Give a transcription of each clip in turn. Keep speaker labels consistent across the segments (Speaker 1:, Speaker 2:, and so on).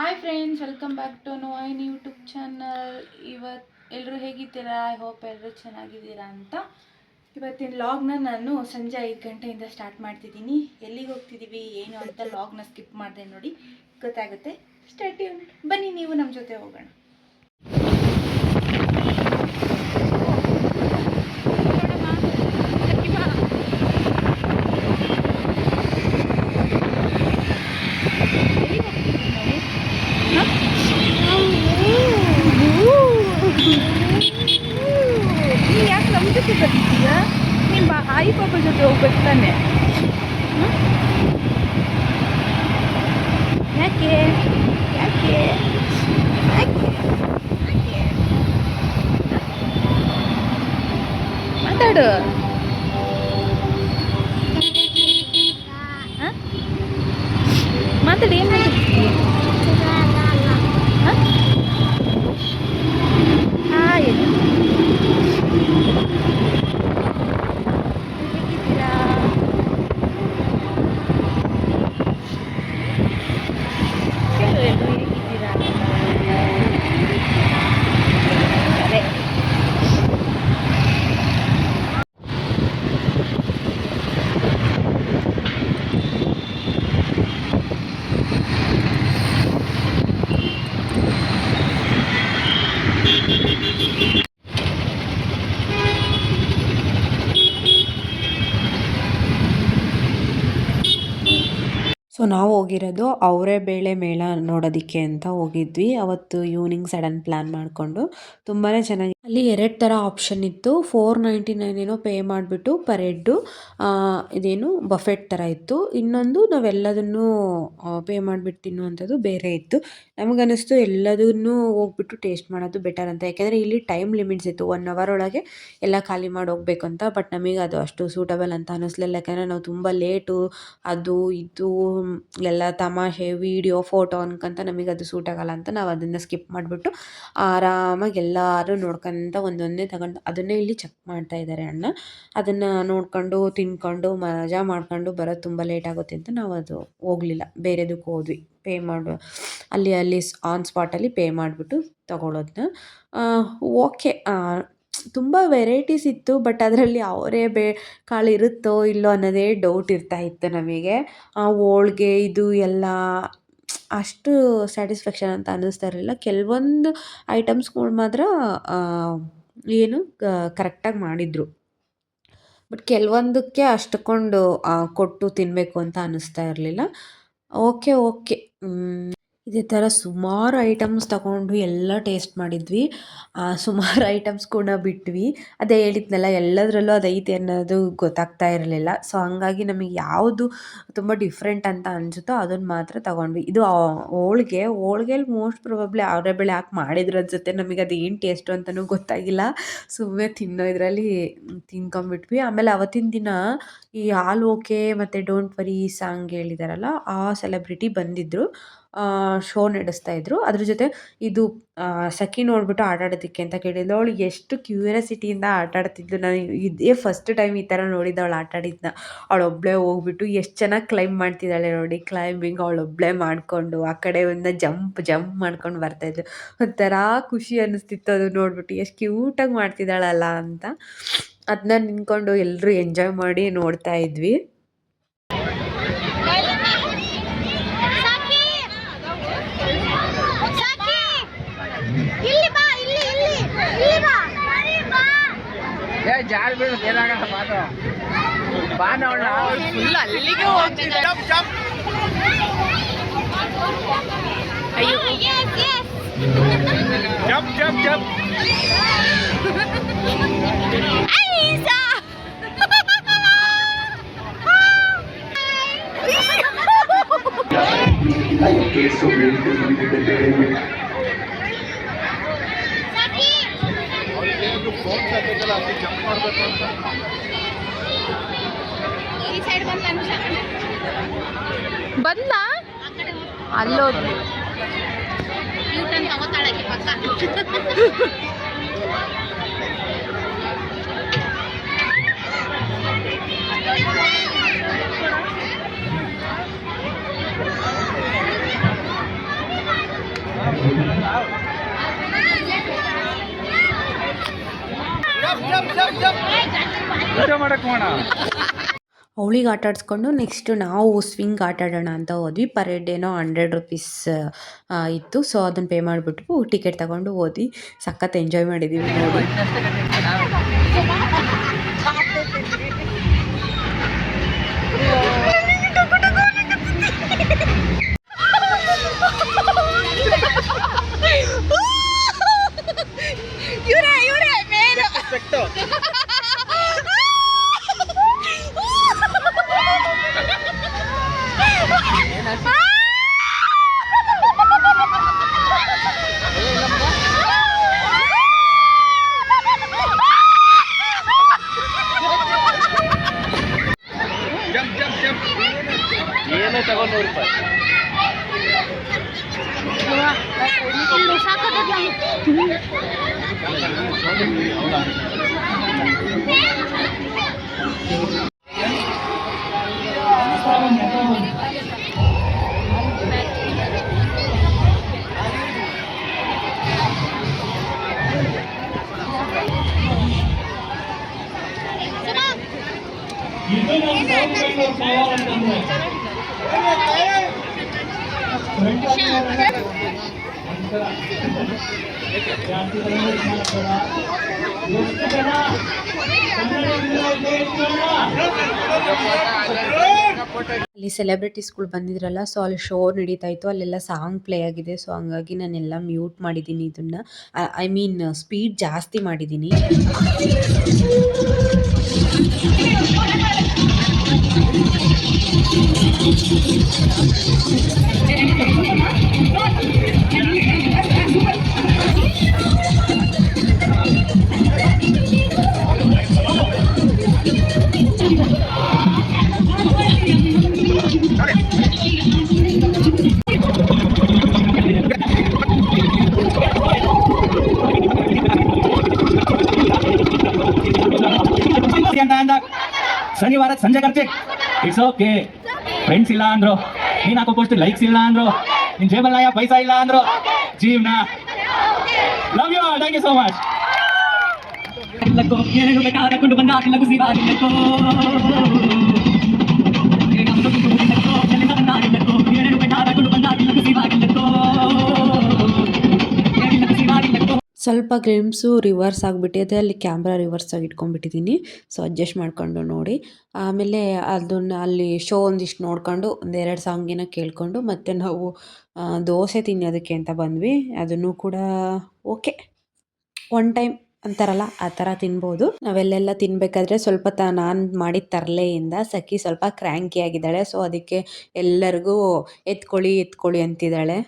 Speaker 1: Hi friends, welcome back to ನೋಯಿನ್ YouTube channel. ಇವತ್ತು ಎಲ್ಲರೂ ಹೇಗಿದ್ದೀರಾ? ಐ ಹೋಪ್ ಎಲ್ಲರೂ ಚೆನ್ನಾಗಿದ್ದೀರಾ ಅಂತ. ಇವತ್ತಿನ ಲಾಗ್ನ ನಾನು ಸಂಜೆ 5 ಗಂಟೆಯಿಂದ ಸ್ಟಾರ್ಟ್ ಮಾಡ್ತಿದ್ದೀನಿ. ಎಲ್ಲಿಗೆ ಹೋಗ್ತಿದ್ದೀವಿ ಏನು ಅಂತ ಲಾಗ್ನ ಸ್ಕಿಪ್ ಮಾಡಿದೆ ನೋಡಿ, ಗೊತ್ತಾಗುತ್ತೆ. ಸ್ಟೇ ಟ್ಯೂನ್, ಬನ್ನಿ ನೀವು ನಮ್ಮ ಜೊತೆ ಹೋಗೋಣ. ಯಾಕೆ ನಮ್ಮ ಜೊತೆ ಬರ್ತಿದ್ದೀಯ? ನಿಮ್ಮ ಆಯಿ ಪಾಪ ಜೊತೆ ಹೋಗ್ಬೇಕು ತಾನೆ. ಯಾಕೆ ಯಾಕೆ ಯಾಕೆ ಮಾತಾಡು. ಮಾತಾಡಿ, ಏನು ಮಾತಾಡ್ತೀವಿ? ಹಾಯ್, ಹೇಗಿದ್ದೀರಾ? ಹೇಳು, ಹೇಗಿದ್ದೀರಾ? ಅದೇ
Speaker 2: ಸೊ ನಾವು ಹೋಗಿರೋದು ಅವರೇ ಬೇಳೆ ಮೇಳ ನೋಡೋದಕ್ಕೆ ಅಂತ ಹೋಗಿದ್ವಿ. ಅವತ್ತು ಈವ್ನಿಂಗ್ ಸಡನ್ ಪ್ಲ್ಯಾನ್ ಮಾಡಿಕೊಂಡು ತುಂಬಾ ಚೆನ್ನಾಗಿ ಅಲ್ಲಿ 2 ಥರ ಆಪ್ಷನ್ ಇತ್ತು. 499 ಏನೋ ಪೇ ಮಾಡಿಬಿಟ್ಟು ಪರ್ ಹೆಡ್ಡು ಇದೇನು ಬಫೆಟ್ ಥರ ಇತ್ತು. ಇನ್ನೊಂದು ನಾವೆಲ್ಲದನ್ನು ಪೇ ಮಾಡಿಬಿಟ್ಟು ತಿನ್ನುವಂಥದ್ದು ಬೇರೆ ಇತ್ತು. ನಮಗನ್ನಿಸ್ತು ಎಲ್ಲದನ್ನೂ ಹೋಗ್ಬಿಟ್ಟು ಟೇಸ್ಟ್ ಮಾಡೋದು ಬೆಟರ್ ಅಂತ. ಯಾಕೆಂದರೆ ಇಲ್ಲಿ ಟೈಮ್ ಲಿಮಿಟ್ಸ್ ಇತ್ತು, 1 ಅವರ್ ಒಳಗೆ ಎಲ್ಲ ಖಾಲಿ ಮಾಡಿ ಹೋಗ್ಬೇಕು ಅಂತ. ಬಟ್ ನಮಗೆ ಅದು ಅಷ್ಟು ಸೂಟಬಲ್ ಅಂತ ಅನ್ನಿಸ್ಲಿಲ್ಲ. ಯಾಕೆಂದರೆ ನಾವು ತುಂಬ ಲೇಟು ಅದು ಇದು ಎಲ್ಲ ತಮಾಷೆ ವೀಡಿಯೋ ಫೋಟೋ ಅನ್ಕೊಂತ ನಮಗೆ ಅದು ಸೂಟ್ ಆಗಲ್ಲ ಅಂತ ನಾವು ಅದನ್ನು ಸ್ಕಿಪ್ ಮಾಡಿಬಿಟ್ಟು ಆರಾಮಾಗಿ ಎಲ್ಲರೂ ನೋಡ್ಕೊಂತ ಒಂದೊಂದೇ ತಗೊಂಡು ಅದನ್ನೇ ಇಲ್ಲಿ ಚೆಕ್ ಮಾಡ್ತಾ ಇದ್ದಾರೆ ಅಣ್ಣ. ಅದನ್ನು ನೋಡ್ಕೊಂಡು ತಿನ್ಕೊಂಡು ಮಜಾ ಮಾಡ್ಕೊಂಡು ಬರೋದು ತುಂಬ ಲೇಟ್ ಆಗುತ್ತೆ ಅಂತ ನಾವು ಅದು ಹೋಗಲಿಲ್ಲ, ಬೇರೆದಕ್ಕೆ ಹೋದ್ವಿ. ಪೇ ಮಾಡು ಅಲ್ಲಿ ಆನ್ ಸ್ಪಾಟಲ್ಲಿ ಪೇ ಮಾಡಿಬಿಟ್ಟು ತಗೊಳ್ಳೋದನ್ನ. ಓಕೆ, ತುಂಬ ವೆರೈಟೀಸ್ ಇತ್ತು. ಬಟ್ ಅದರಲ್ಲಿ ಅವರೇ ಕಾಳು ಇರುತ್ತೋ ಇಲ್ಲೋ ಅನ್ನೋದೇ ಡೌಟ್ ಇರ್ತಾ ಇತ್ತು ನಮಗೆ. ಹೋಳ್ಗೆ ಇದು ಎಲ್ಲ ಅಷ್ಟು ಸ್ಯಾಟಿಸ್ಫ್ಯಾಕ್ಷನ್ ಅಂತ ಅನ್ನಿಸ್ತಾ ಇರಲಿಲ್ಲ. ಕೆಲವೊಂದು ಐಟಮ್ಸ್ಗಳು ಮಾತ್ರ ಏನು ಕರೆಕ್ಟಾಗಿ ಮಾಡಿದರು. ಬಟ್ ಕೆಲವೊಂದಕ್ಕೆ ಅಷ್ಟಕ್ಕೊಂಡು ಕೊಟ್ಟು ತಿನ್ನಬೇಕು ಅಂತ ಅನ್ನಿಸ್ತಾ ಇರಲಿಲ್ಲ. ಓಕೆ ಇದೇ ಥರ ಸುಮಾರು ಐಟಮ್ಸ್ ತಗೊಂಡು ಎಲ್ಲ ಟೇಸ್ಟ್ ಮಾಡಿದ್ವಿ. ಸುಮಾರು ಐಟಮ್ಸ್ ಕೂಡ ಬಿಟ್ವಿ. ಅದೇ ಹೇಳಿದ್ನಲ್ಲ, ಎಲ್ಲದರಲ್ಲೂ ಅದು ಐತೆ ಅನ್ನೋದು ಗೊತ್ತಾಗ್ತಾ ಇರಲಿಲ್ಲ. ಸೊ ಹಂಗಾಗಿ ನಮಗೆ ಯಾವುದು ತುಂಬ ಡಿಫ್ರೆಂಟ್ ಅಂತ ಅನಿಸುತ್ತೋ ಅದನ್ನು ಮಾತ್ರ ತಗೊಂಡ್ವಿ. ಇದು ಹೋಳ್ಗೆಲಿ ಮೋಸ್ಟ್ ಪ್ರೊಬಬ್ಲಿ ಅವರೇ ಬೇಳೆ ಹಾಕಿ ಮಾಡಿದ್ರು ಅನಿಸುತ್ತೆ. ನಮಗೆ ಅದು ಏನು ಟೇಸ್ಟು ಅಂತಲೂ ಗೊತ್ತಾಗಿಲ್ಲ. ಸುಮ್ಮನೆ ತಿನ್ನೋದ್ರಲ್ಲಿ ತಿನ್ಕೊಂಬಿಟ್ವಿ. ಆಮೇಲೆ ಅವತ್ತಿನ ದಿನ ಈ ಆಲ್ ಓಕೆ ಮತ್ತು ಡೋಂಟ್ ವರಿ ಸಾಂಗ್ ಹೇಳಿದಾರಲ್ಲ, ಆ ಸೆಲೆಬ್ರಿಟಿ ಬಂದಿದ್ದರು, ಶೋ ನಡೆಸ್ತಾಯಿದ್ರು. ಅದ್ರ ಜೊತೆ ಇದು ಸಖಿ ನೋಡಿಬಿಟ್ಟು ಆಟಾಡೋದಕ್ಕೆ ಅಂತ ಕೇಳಿದ್ಲು. ಅವಳು ಎಷ್ಟು ಕ್ಯೂರಿಯಾಸಿಟಿಯಿಂದ ಆಟಾಡ್ತಿದ್ಲು. ನಾನು ಇದೇ ಫಸ್ಟ್ ಟೈಮ್ ಈ ಥರ ನೋಡಿದ್ದು ಅವಳು ಆಟಾಡಿದ್ದನ್ನ. ಅವಳೊಬ್ಬಳೇ ಹೋಗ್ಬಿಟ್ಟು ಎಷ್ಟು ಚೆನ್ನಾಗಿ ಕ್ಲೈಂಬ್ ಮಾಡ್ತಿದ್ದಾಳೆ ನೋಡಿ. ಕ್ಲೈಂಬಿಂಗ್ ಅವಳೊಬ್ಬಳೇ ಮಾಡಿಕೊಂಡು ಆ ಕಡೆಯಿಂದ ಜಂಪ್ ಮಾಡ್ಕೊಂಡು ಬರ್ತಾಯಿದ್ಲು. ಒಂಥರ ಖುಷಿ ಅನ್ನಿಸ್ತಿತ್ತು ಅದು ನೋಡಿಬಿಟ್ಟು, ಎಷ್ಟು ಕ್ಯೂಟಾಗಿ ಮಾಡ್ತಿದ್ದಾಳಲ್ಲ ಅಂತ. ಅದನ್ನ ನಿಂತ್ಕೊಂಡು ಎಲ್ಲರೂ ಎಂಜಾಯ್ ಮಾಡಿ ನೋಡ್ತಾ ಇದ್ವಿ.
Speaker 3: ಜಾರ್ ಬೀಳು ಏನಾಗಲ್ಲ, ಬಾನು ಬಾನವಳ ಫುಲ್ ಅಲ್ಲಿಗೆ ಹೋಗ್ತಿದ್ದೆ. ಅಯ್ಯೋ ಜಂಪ್ ಜಂಪ್ ಜಂಪ್.
Speaker 1: ಬಂದ ಅಲ್ಲೋದು
Speaker 2: ಅವಳಿಗೆ ಆಟ ಆಡಿಸ್ಕೊಂಡು ನೆಕ್ಸ್ಟ್ ನಾವು ಸ್ವಿಂಗ್ ಆಟ ಆಡೋಣ ಅಂತ ಹೋದ್ವಿ. ಪರ್ ಹೆಡ್ ಏನೋ 100 ರುಪೀಸ್ ಇತ್ತು. ಸೊ ಅದನ್ನು ಪೇ ಮಾಡಿಬಿಟ್ಟು ಟಿಕೆಟ್ ತಗೊಂಡು ಹೋದ್ವಿ. ಸಖತ್ ಎಂಜಾಯ್ ಮಾಡಿದ್ದೀವಿ ನೋಡಿ.
Speaker 3: ಏನೇ ತಗೊಂಡು ₹100.
Speaker 2: ಅಲ್ಲಿ ಸೆಲೆಬ್ರಿಟೀಸ್ಗಳು ಬಂದಿದ್ರಲ್ಲ, ಸೊ ಅಲ್ಲಿ ಶೋ ನಡೀತಾ ಇತ್ತು. ಅಲ್ಲೆಲ್ಲ ಸಾಂಗ್ ಪ್ಲೇ ಆಗಿದೆ. ಸೊ ಹಂಗಾಗಿ ನಾನೆಲ್ಲ ಮ್ಯೂಟ್ ಮಾಡಿದ್ದೀನಿ ಇದನ್ನು. ಐ ಮೀನ್ ಸ್ಪೀಡ್ ಜಾಸ್ತಿ ಮಾಡಿದ್ದೀನಿ.
Speaker 4: ಶನಿವಾರ ಸಂಜೆ ಖರ್ಚೆ ಇಟ್ಸ್ ಓಕೆ. ಫ್ರೆಂಡ್ಸ್ ಇಲ್ಲ ಅಂದ್ರು, ನೀನ್ ಹಾಕೋ ಪೋಸ್ಟ್ ಲೈಕ್ಸ್ ಇಲ್ಲ ಅಂದ್ರು, ನಿನ್ ಜೇಬಲ್ ಪೈಸಾ ಇಲ್ಲ ಅಂದ್ರು, ಜೀವನ love you, thank you so much.
Speaker 2: ಸ್ವಲ್ಪ ಗ್ಲಿಮ್ಸು ರಿವರ್ಸ್ ಆಗಿಬಿಟ್ಟಿದೆ. ಅಲ್ಲಿ ಕ್ಯಾಮ್ರಾ ರಿವರ್ಸ್ ಆಗಿ ಇಟ್ಕೊಂಡ್ಬಿಟ್ಟಿದ್ದೀನಿ. ಸೊ ಅಡ್ಜಸ್ಟ್ ಮಾಡಿಕೊಂಡು ನೋಡಿ. ಆಮೇಲೆ ಅದನ್ನು ಅಲ್ಲಿ ಶೋ ಒಂದಿಷ್ಟು ನೋಡ್ಕೊಂಡು 1-2 ಸಾಂಗಿನ ಕೇಳಿಕೊಂಡು ಮತ್ತೆ ನಾವು ದೋಸೆ ತಿನ್ನೋದಕ್ಕೆ ಅಂತ ಬಂದ್ವಿ. ಅದನ್ನು ಕೂಡ ಓಕೆ, ಒನ್ ಟೈಮ್ ಅಂತಾರಲ್ಲ ಆ ಥರ ತಿನ್ಬೋದು. ನಾವೆಲ್ಲೆಲ್ಲ ತಿನ್ನಬೇಕಾದ್ರೆ ಸ್ವಲ್ಪ ನಾನು ಮಾಡಿದ ತರಲೆಯಿಂದ ಸಖಿ ಸ್ವಲ್ಪ ಕ್ರ್ಯಾಂಕಿ ಆಗಿದ್ದಾಳೆ. ಸೊ ಅದಕ್ಕೆ ಎಲ್ಲರಿಗೂ ಎತ್ಕೊಳ್ಳಿ ಅಂತಿದ್ದಾಳೆ.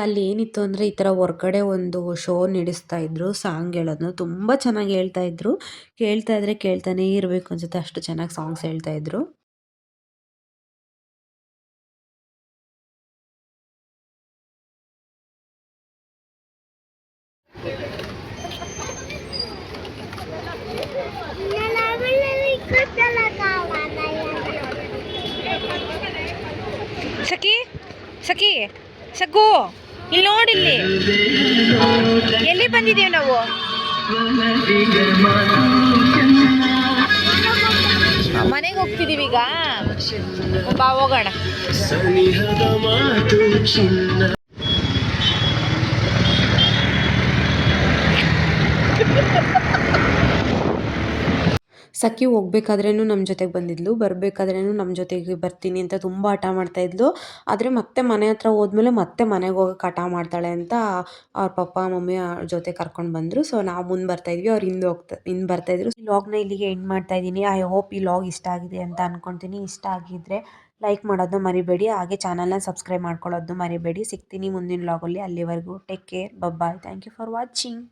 Speaker 2: ಅಲ್ಲಿ ಏನಿತ್ತು ಅಂದರೆ ಈ ಥರ ಹೊರ್ಗಡೆ ಒಂದು ಶೋ ನಡೆಸ್ತಾ ಇದ್ರು. ಸಾಂಗ್ ಹೇಳೋದನ್ನ ತುಂಬ ಚೆನ್ನಾಗಿ ಹೇಳ್ತಾ ಇದ್ರು. ಕೇಳ್ತಾ ಇದ್ರೆ ಕೇಳ್ತಾನೇ ಇರಬೇಕು ಅನ್ಸುತ್ತೆ, ಅಷ್ಟು ಚೆನ್ನಾಗಿ ಸಾಂಗ್ಸ್ ಹೇಳ್ತಾ ಇದ್ರು.
Speaker 1: ಸಖಿ ಸಖಿ ಸಗ್ಗು ಇಲ್ಲಿ ನೋಡಿಲ್ಲಿ ಎಲ್ಲಿ ಬಂದಿದ್ದೀವಿ ನಾವು? ಮನೆಗೆ ಹೋಗ್ತಿದೀವಿ ಈಗ. ಬಾ ಹೋಗೋಣ.
Speaker 2: ಸಖಿ ಹೋಗ್ಬೇಕಾದ್ರೇನು ನಮ್ಮ ಜೊತೆಗೆ ಬಂದಿದ್ಲು, ಬರಬೇಕಾದ್ರೇನು ನಮ್ಮ ಜೊತೆಗೆ ಬರ್ತೀನಿ ಅಂತ ತುಂಬ ಹಠ ಮಾಡ್ತಾಯಿದ್ಲು. ಆದರೆ ಮತ್ತೆ ಮನೆ ಹತ್ರ ಹೋದ್ಮೇಲೆ ಮತ್ತೆ ಮನೆಗೆ ಹೋಗೋಕೆ ಹಠ ಮಾಡ್ತಾಳೆ ಅಂತ ಅವ್ರ ಪಪ್ಪ ಮಮ್ಮಿ ಜೊತೆ ಕರ್ಕೊಂಡು ಬಂದರು. ಸೊ ನಾವು ಮುಂದೆ ಬರ್ತಾಯಿದ್ವಿ, ಅವ್ರು ಹಿಂದೆ ಬರ್ತಾಯಿದ್ರು. ಈ ಲಾಗ್ನ ಇಲ್ಲಿಗೆ ಎಂಡ್ ಮಾಡ್ತಾಯಿದ್ದೀನಿ. ಐ ಹೋಪ್ ಈ ಲಾಗ್ ಇಷ್ಟ ಆಗಿದೆ ಅಂತ ಅಂದ್ಕೊತೀನಿ. ಇಷ್ಟ ಆಗಿದ್ದರೆ ಲೈಕ್ ಮಾಡೋದನ್ನ ಮರಿಬೇಡಿ, ಹಾಗೆ ಚಾನಲ್ನ ಸಬ್ಸ್ಕ್ರೈಬ್ ಮಾಡ್ಕೊಳ್ಳೋದನ್ನ ಮರಿಬೇಡಿ. ಸಿಗ್ತೀನಿ ಮುಂದಿನ ಲಾಗಲ್ಲಿ. ಅಲ್ಲಿವರೆಗೂ take care, bye. Thank you for watching.